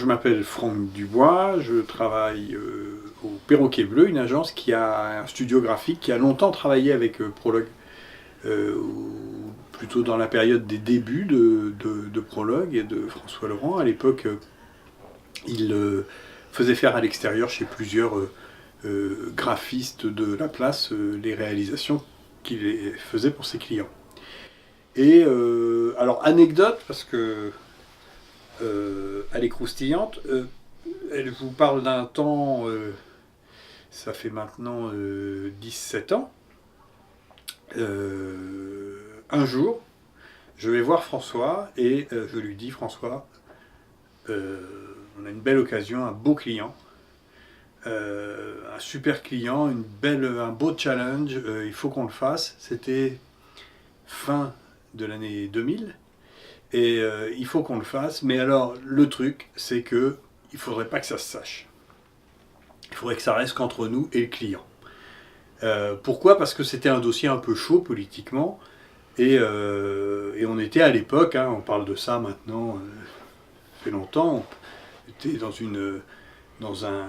m'appelle Franck Dubois, je travaille au Perroquet Bleu, une agence qui a un studio graphique qui a longtemps travaillé avec Prologue, plutôt dans la période des débuts de Prologue et de François Laurent. À l'époque, il faisait faire à l'extérieur chez plusieurs graphistes de la place les réalisations qu'il faisait pour ses clients. Et alors, anecdote, parce que elle est croustillante, elle vous parle d'un temps, ça fait maintenant 17 ans. Un jour, je vais voir François et je lui dis: François, on a une belle occasion, un beau client, un super client, un beau challenge, il faut qu'on le fasse. C'était fin de l'année 2000 et il faut qu'on le fasse. Mais alors le truc, c'est que il faudrait pas que ça se sache. Il faudrait que ça reste qu'entre nous et le client. Pourquoi? Parce que c'était un dossier un peu chaud politiquement et on était à l'époque, hein, on parle de ça maintenant, ça fait longtemps, on était dans un,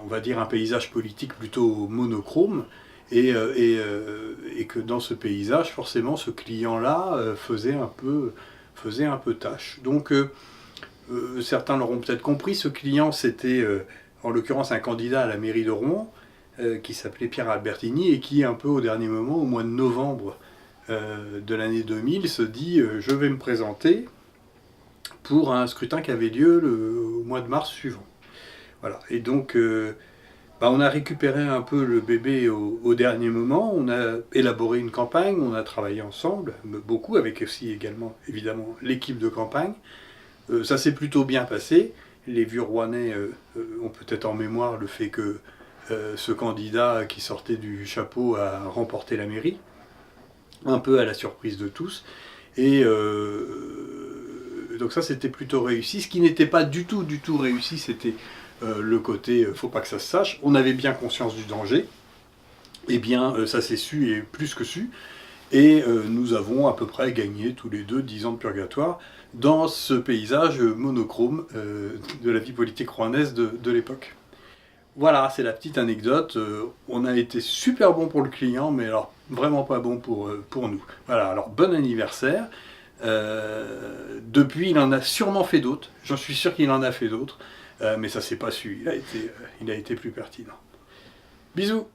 on va dire, un paysage politique plutôt monochrome et que dans ce paysage, forcément, ce client-là faisait un peu tâche. Donc certains l'auront peut-être compris, ce client c'était en l'occurrence un candidat à la mairie de Rouen qui s'appelait Pierre Albertini et qui, un peu au dernier moment, au mois de novembre de l'année 2000, se dit je vais me présenter pour un scrutin qui avait lieu au mois de mars suivant. Voilà. Et donc on a récupéré un peu le bébé au dernier moment, on a élaboré une campagne, on a travaillé ensemble, beaucoup, avec aussi également évidemment l'équipe de campagne. Ça s'est plutôt bien passé. Les vieux Rouennais ont peut-être en mémoire le fait que ce candidat qui sortait du chapeau a remporté la mairie, un peu à la surprise de tous. Et donc ça, c'était plutôt réussi. Ce qui n'était pas du tout réussi, c'était le côté faut pas que ça se sache. On avait bien conscience du danger. Eh bien, ça s'est su et plus que su. Et nous avons à peu près gagné tous les deux 10 ans de purgatoire dans ce paysage monochrome de la vie politique rouennaise de l'époque. Voilà, c'est la petite anecdote. On a été super bon pour le client, mais alors vraiment pas bon pour nous. Voilà, alors bon anniversaire. Depuis, il en a sûrement fait d'autres. J'en suis sûr qu'il en a fait d'autres. Mais ça s'est pas su. Il a été plus pertinent. Bisous!